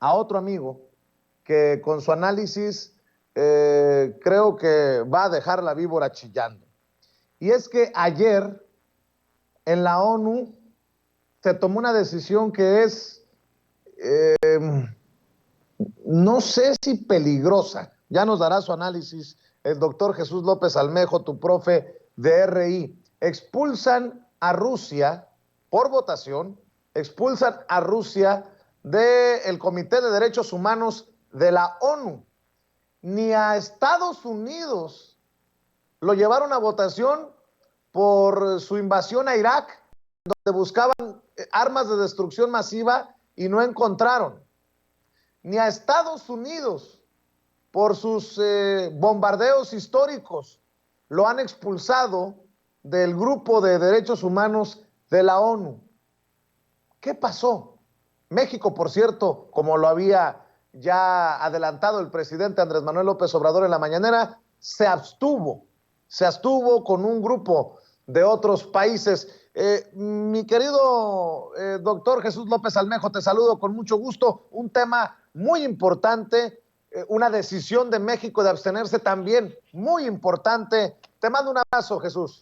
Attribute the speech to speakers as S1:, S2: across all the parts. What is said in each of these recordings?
S1: a otro amigo que con su análisis creo que va a dejar la víbora chillando. Y es que ayer en la ONU se tomó una decisión que es, no sé si peligrosa, ya nos dará su análisis el doctor Jesús López Almejo, tu profe de RI. Expulsan a Rusia por votación, expulsan a Rusia del Comité de Derechos Humanos de la ONU. Ni a Estados Unidos lo llevaron a votación por su invasión a Irak, donde buscaban armas de destrucción masiva y no encontraron. Ni a Estados Unidos por sus bombardeos históricos lo han expulsado del grupo de derechos humanos de la ONU. ¿Qué pasó? México, por cierto, como lo había ya adelantado el presidente Andrés Manuel López Obrador en la mañanera, se abstuvo con un grupo de otros países. Mi querido doctor Jesús López Almejo, te saludo con mucho gusto. Un tema muy importante, una decisión de México de abstenerse también muy importante. Te mando un abrazo, Jesús.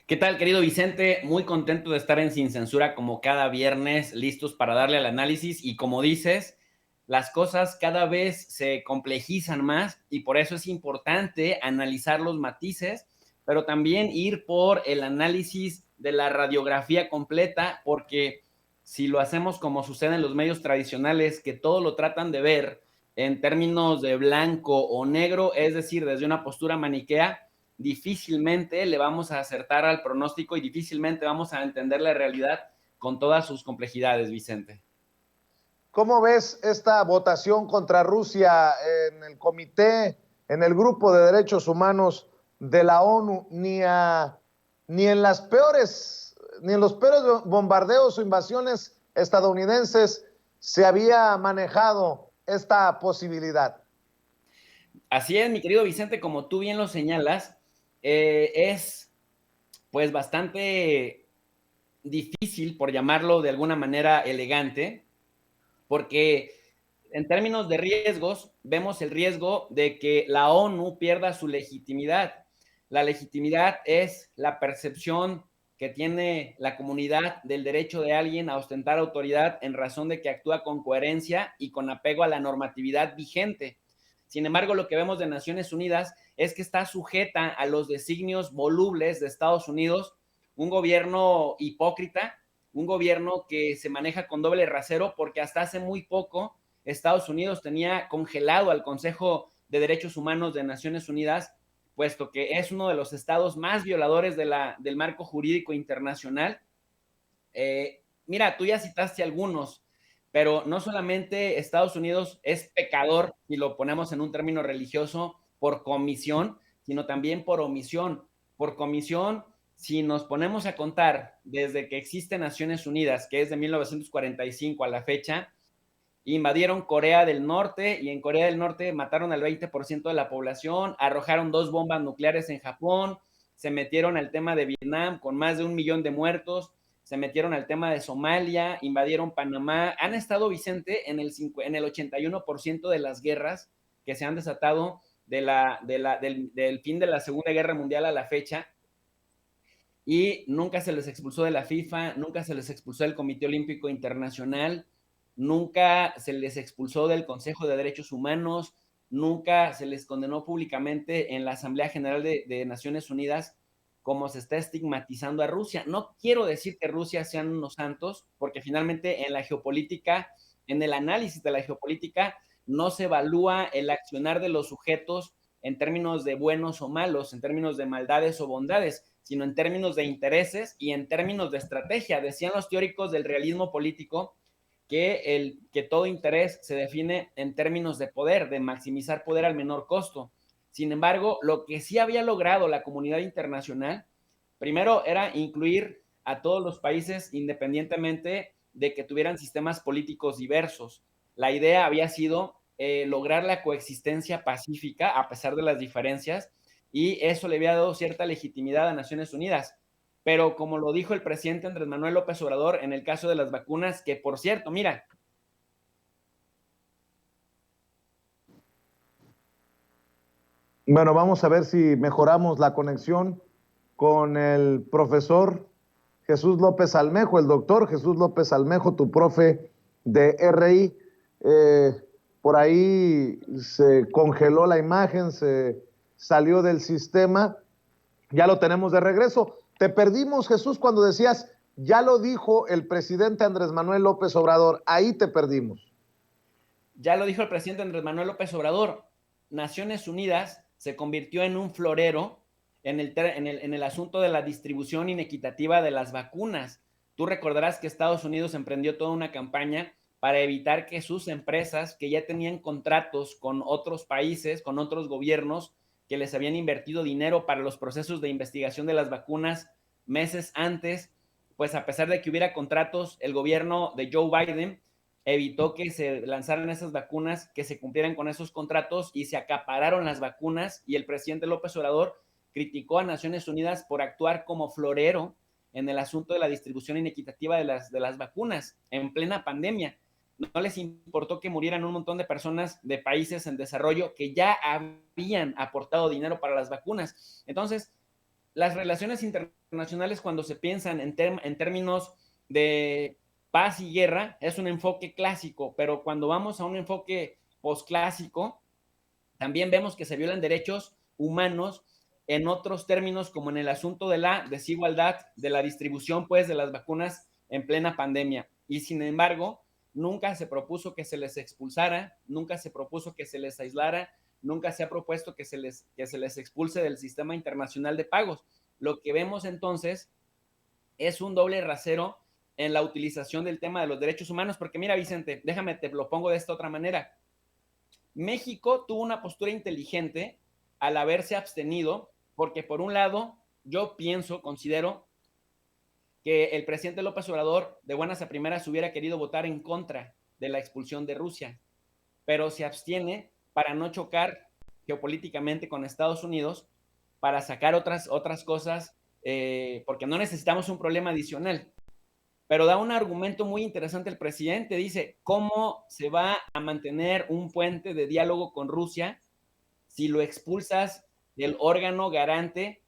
S2: ¿Qué tal, querido Vicente? Muy contento de estar en Sin Censura como cada viernes, listos para darle al análisis y como dices, las cosas cada vez se complejizan más y por eso es importante analizar los matices, pero también ir por el análisis de la radiografía completa, porque si lo hacemos como sucede en los medios tradicionales, que todo lo tratan de ver en términos de blanco o negro, es decir, desde una postura maniquea, difícilmente le vamos a acertar al pronóstico y difícilmente vamos a entender la realidad con todas sus complejidades, Vicente.
S1: ¿Cómo ves esta votación contra Rusia en el comité, en el grupo de derechos humanos de la ONU? Ni en los peores bombardeos o invasiones estadounidenses se había manejado esta posibilidad.
S2: Así es, mi querido Vicente, como tú bien lo señalas, es pues bastante difícil, por llamarlo de alguna manera elegante, porque en términos de riesgos, vemos el riesgo de que la ONU pierda su legitimidad. La legitimidad es la percepción que tiene la comunidad del derecho de alguien a ostentar autoridad en razón de que actúa con coherencia y con apego a la normatividad vigente. Sin embargo, lo que vemos de Naciones Unidas es que está sujeta a los designios volubles de Estados Unidos, un gobierno hipócrita, un gobierno que se maneja con doble rasero, porque hasta hace muy poco Estados Unidos tenía congelado al Consejo de Derechos Humanos de Naciones Unidas, puesto que es uno de los estados más violadores del marco jurídico internacional. Mira, tú ya citaste algunos, pero no solamente Estados Unidos es pecador, si lo ponemos en un término religioso, por comisión, sino también por omisión. Por comisión, si nos ponemos a contar desde que existe Naciones Unidas, que es de 1945 a la fecha, invadieron Corea del Norte y en Corea del Norte mataron al 20% de la población, arrojaron 2 bombas nucleares en Japón, se metieron al tema de Vietnam con más de 1 millón de muertos, se metieron al tema de Somalia, invadieron Panamá, han estado, Vicente, en el 81% de las guerras que se han desatado del fin de la Segunda Guerra Mundial a la fecha, y nunca se les expulsó de la FIFA, nunca se les expulsó del Comité Olímpico Internacional, nunca se les expulsó del Consejo de Derechos Humanos, nunca se les condenó públicamente en la Asamblea General de Naciones Unidas, como se está estigmatizando a Rusia. No quiero decir que Rusia sean unos santos, porque finalmente en la geopolítica, en el análisis de la geopolítica, no se evalúa el accionar de los sujetos en términos de buenos o malos, en términos de maldades o bondades, sino en términos de intereses y en términos de estrategia. Decían los teóricos del realismo político que todo interés se define en términos de poder, de maximizar poder al menor costo. Sin embargo, lo que sí había logrado la comunidad internacional, primero era incluir a todos los países independientemente de que tuvieran sistemas políticos diversos. La idea había sido lograr la coexistencia pacífica a pesar de las diferencias, y eso le había dado cierta legitimidad a Naciones Unidas. Pero como lo dijo el presidente Andrés Manuel López Obrador en el caso de las vacunas, que por cierto, mira,
S1: Bueno, vamos a ver si mejoramos la conexión con el profesor Jesús López Almejo, el doctor Jesús López Almejo, tu profe de RI. Eh, por ahí se congeló la imagen, se salió del sistema, ya lo tenemos de regreso. Te perdimos, Jesús, cuando decías, ya lo dijo el presidente Andrés Manuel López Obrador, ahí te perdimos.
S2: Ya lo dijo el presidente Andrés Manuel López Obrador, Naciones Unidas se convirtió en un florero en el asunto de la distribución inequitativa de las vacunas. Tú recordarás que Estados Unidos emprendió toda una campaña para evitar que sus empresas, que ya tenían contratos con otros países, con otros gobiernos, que les habían invertido dinero para los procesos de investigación de las vacunas meses antes, pues a pesar de que hubiera contratos, el gobierno de Joe Biden evitó que se lanzaran esas vacunas, que se cumplieran con esos contratos y se acapararon las vacunas, y el presidente López Obrador criticó a Naciones Unidas por actuar como florero en el asunto de la distribución inequitativa de las vacunas en plena pandemia. No les importó que murieran un montón de personas de países en desarrollo que ya habían aportado dinero para las vacunas. Entonces, las relaciones internacionales, cuando se piensan en términos de paz y guerra, es un enfoque clásico, pero cuando vamos a un enfoque posclásico, también vemos que se violan derechos humanos en otros términos, como en el asunto de la desigualdad, de la distribución, pues, de las vacunas en plena pandemia. Y sin embargo, nunca se propuso que se les expulsara, nunca se propuso que se les aislara, nunca se ha propuesto que se les expulse del sistema internacional de pagos. Lo que vemos entonces es un doble rasero en la utilización del tema de los derechos humanos, porque mira, Vicente, déjame, te lo pongo de esta otra manera. México tuvo una postura inteligente al haberse abstenido, porque por un lado, yo pienso, considero que el presidente López Obrador de buenas a primeras hubiera querido votar en contra de la expulsión de Rusia, pero se abstiene para no chocar geopolíticamente con Estados Unidos, para sacar otras cosas, porque no necesitamos un problema adicional. Pero da un argumento muy interesante el presidente, dice, ¿cómo se va a mantener un puente de diálogo con Rusia si lo expulsas del órgano garante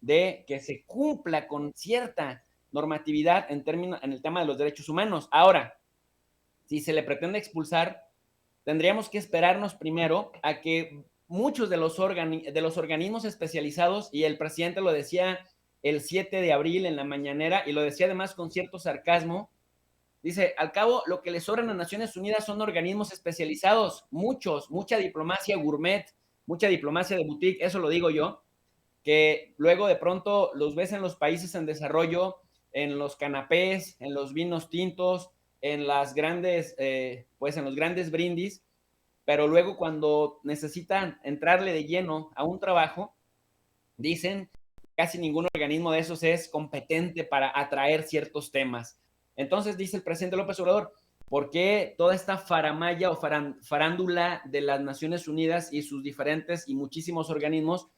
S2: de que se cumpla con cierta normatividad en el tema de los derechos humanos? Ahora, si se le pretende expulsar, tendríamos que esperarnos primero a que muchos de los organismos especializados, y el presidente lo decía el 7 de abril en la mañanera, y lo decía además con cierto sarcasmo, dice, al cabo, lo que le sobran a Naciones Unidas son organismos especializados, mucha diplomacia gourmet, mucha diplomacia de boutique, eso lo digo yo, que luego de pronto los ves en los países en desarrollo, en los canapés, en los vinos tintos, en las grandes, pues en los grandes brindis, pero luego cuando necesitan entrarle de lleno a un trabajo, dicen casi ningún organismo de esos es competente para atraer ciertos temas. Entonces dice el presidente López Obrador, ¿por qué toda esta faramaya o farándula de las Naciones Unidas y sus diferentes y muchísimos organismos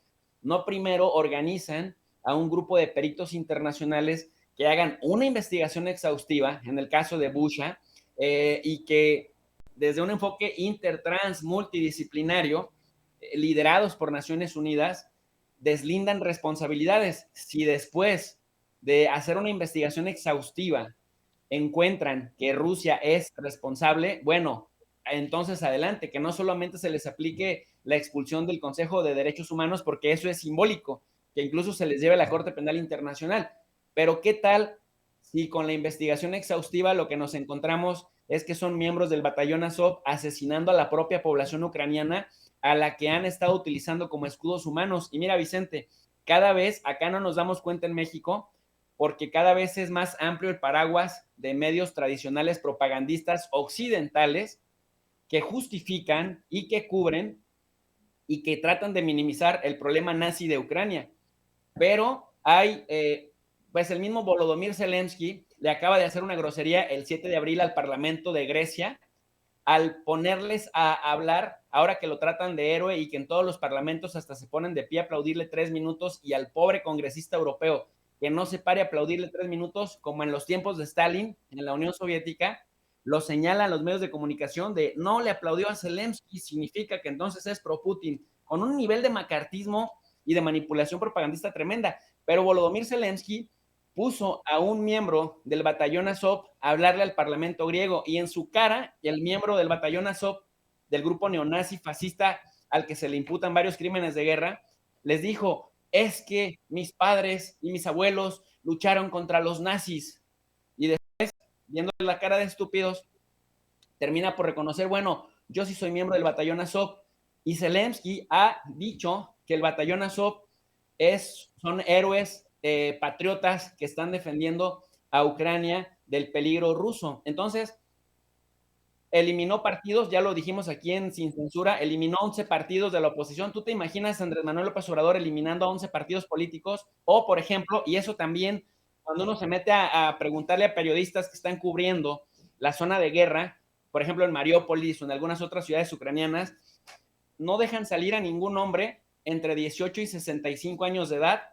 S2: no primero organizan a un grupo de peritos internacionales que hagan una investigación exhaustiva, en el caso de Busha, y que desde un enfoque intertrans multidisciplinario, liderados por Naciones Unidas, deslindan responsabilidades? Si después de hacer una investigación exhaustiva encuentran que Rusia es responsable, bueno, entonces adelante, que no solamente se les aplique la expulsión del Consejo de Derechos Humanos, porque eso es simbólico, que incluso se les lleve a la Corte Penal Internacional, pero ¿qué tal si con la investigación exhaustiva lo que nos encontramos es que son miembros del batallón Azov asesinando a la propia población ucraniana a la que han estado utilizando como escudos humanos? Y mira, Vicente, cada vez acá no nos damos cuenta en México, porque cada vez es más amplio el paraguas de medios tradicionales propagandistas occidentales que justifican y que cubren y que tratan de minimizar el problema nazi de Ucrania. Pero hay, pues el mismo Volodymyr Zelensky le acaba de hacer una grosería el 7 de abril al Parlamento de Grecia, al ponerles a hablar, ahora que lo tratan de héroe y que en todos los parlamentos hasta se ponen de pie a aplaudirle 3 minutos, y al pobre congresista europeo que no se pare a aplaudirle 3 minutos, como en los tiempos de Stalin en la Unión Soviética, lo señalan los medios de comunicación de no le aplaudió a Zelensky, significa que entonces es pro Putin. con un nivel de macartismo y de manipulación propagandista tremenda. Pero Volodymyr Zelensky puso a un miembro del batallón Azov a hablarle al parlamento griego, y en su cara, el miembro del batallón Azov, del grupo neonazi fascista al que se le imputan varios crímenes de guerra, les dijo: es que mis padres y mis abuelos lucharon contra los nazis. Y después, viendo la cara de estúpidos, termina por reconocer: bueno, yo sí soy miembro del batallón Azov. Y Zelensky ha dicho que el batallón Azov son héroes patriotas que están defendiendo a Ucrania del peligro ruso. Entonces, eliminó partidos, ya lo dijimos aquí en Sin Censura, eliminó 11 partidos de la oposición. ¿Tú te imaginas a Andrés Manuel López Obrador eliminando a 11 partidos políticos? O, por ejemplo, y eso también, cuando uno se mete a preguntarle a periodistas que están cubriendo la zona de guerra, por ejemplo en Mariópolis o en algunas otras ciudades ucranianas, no dejan salir a ningún hombre entre 18 y 65 años de edad,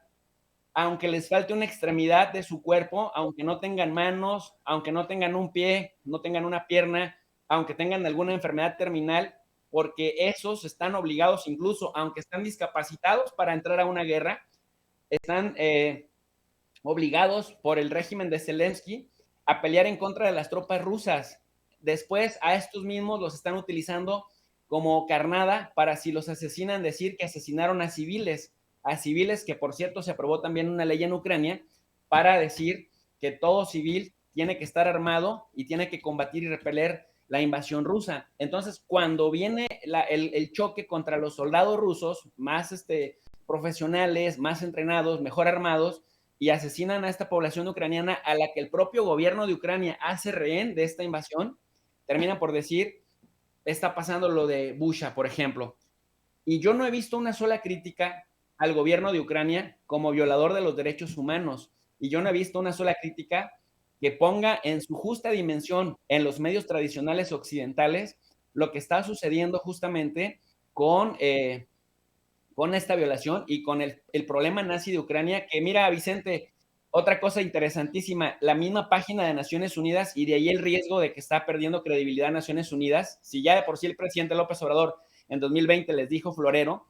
S2: aunque les falte una extremidad de su cuerpo, aunque no tengan manos, aunque no tengan un pie, no tengan una pierna, aunque tengan alguna enfermedad terminal, porque esos están obligados, incluso aunque están discapacitados para entrar a una guerra, están obligados por el régimen de Zelensky a pelear en contra de las tropas rusas. Después a estos mismos los están utilizando como carnada para, si los asesinan, decir que asesinaron a civiles que, por cierto, se aprobó también una ley en Ucrania para decir que todo civil tiene que estar armado y tiene que combatir y repeler la invasión rusa. Entonces, cuando viene el choque contra los soldados rusos, más profesionales, más entrenados, mejor armados, y asesinan a esta población ucraniana a la que el propio gobierno de Ucrania hace rehén de esta invasión, terminan por decir: está pasando lo de Busha, por ejemplo. Y yo no he visto una sola crítica al gobierno de Ucrania como violador de los derechos humanos. Y yo no he visto una sola crítica que ponga en su justa dimensión en los medios tradicionales occidentales lo que está sucediendo justamente con esta violación y con el problema nazi de Ucrania, que mira, Vicente, otra cosa interesantísima, la misma página de Naciones Unidas, y de ahí el riesgo de que está perdiendo credibilidad Naciones Unidas, si ya de por sí el presidente López Obrador en 2020 les dijo florero,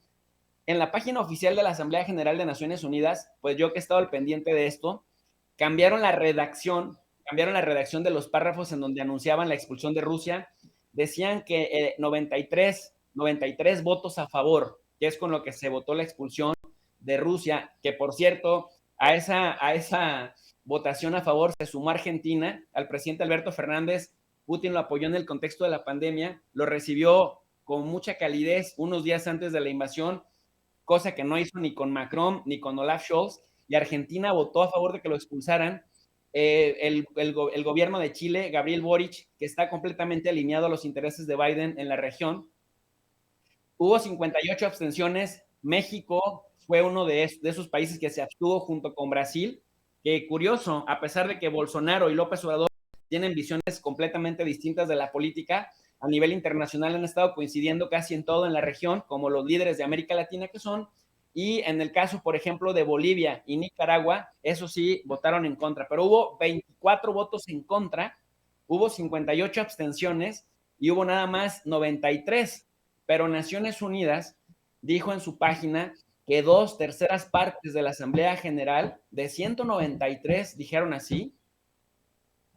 S2: en la página oficial de la Asamblea General de Naciones Unidas, pues yo que he estado al pendiente de esto, cambiaron la redacción de los párrafos en donde anunciaban la expulsión de Rusia, decían que 93 votos a favor, que es con lo que se votó la expulsión de Rusia, que por cierto, a esa votación a favor se sumó Argentina, al presidente Alberto Fernández. Putin lo apoyó en el contexto de la pandemia, lo recibió con mucha calidez unos días antes de la invasión, cosa que no hizo ni con Macron ni con Olaf Scholz, y Argentina votó a favor de que lo expulsaran. El gobierno de Chile, Gabriel Boric, que está completamente alineado a los intereses de Biden en la región. Hubo 58 abstenciones. México fue uno de esos países que se abstuvo junto con Brasil, que curioso, a pesar de que Bolsonaro y López Obrador tienen visiones completamente distintas de la política, a nivel internacional han estado coincidiendo casi en todo en la región, como los líderes de América Latina que son, y en el caso, por ejemplo, de Bolivia y Nicaragua, eso sí, votaron en contra, pero hubo 24 votos en contra, hubo 58 abstenciones y hubo nada más 93, pero Naciones Unidas dijo en su página que 2/3 de la Asamblea General, de 193, dijeron así,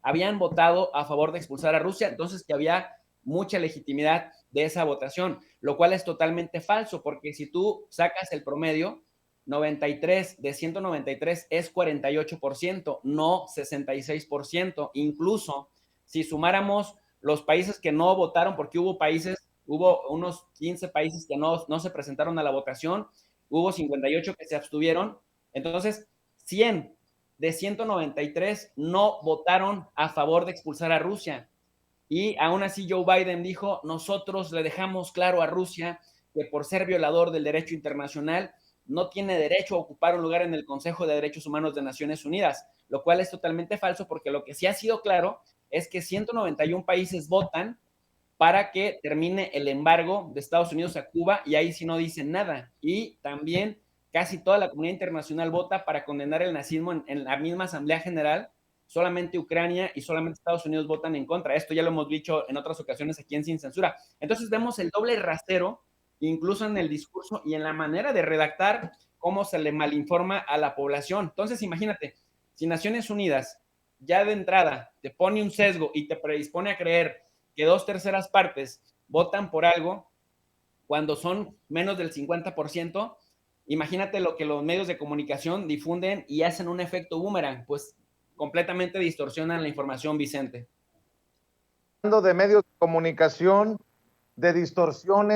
S2: habían votado a favor de expulsar a Rusia, entonces que había mucha legitimidad de esa votación, lo cual es totalmente falso, porque si tú sacas el promedio, 93 de 193 es 48%, no 66%. Incluso si sumáramos los países que no votaron, porque hubo unos 15 países que no se presentaron a la votación, hubo 58 que se abstuvieron, entonces 100 de 193 no votaron a favor de expulsar a Rusia. Y aún así Joe Biden dijo: nosotros le dejamos claro a Rusia que por ser violador del derecho internacional no tiene derecho a ocupar un lugar en el Consejo de Derechos Humanos de Naciones Unidas, lo cual es totalmente falso, porque lo que sí ha sido claro es que 191 países votan para que termine el embargo de Estados Unidos a Cuba, y ahí sí no dicen nada. Y también casi toda la comunidad internacional vota para condenar el nazismo en la misma Asamblea General. Solamente Ucrania y solamente Estados Unidos votan en contra. Esto ya lo hemos dicho en otras ocasiones aquí en Sin Censura. Entonces vemos el doble rasero incluso en el discurso y en la manera de redactar cómo se le malinforma a la población. Entonces, imagínate, si Naciones Unidas ya de entrada te pone un sesgo y te predispone a creer que 2/3 partes votan por algo, cuando son menos del 50%, imagínate lo que los medios de comunicación difunden y hacen un efecto boomerang, pues completamente distorsionan la información, Vicente.
S1: Hablando de medios de comunicación, de distorsiones,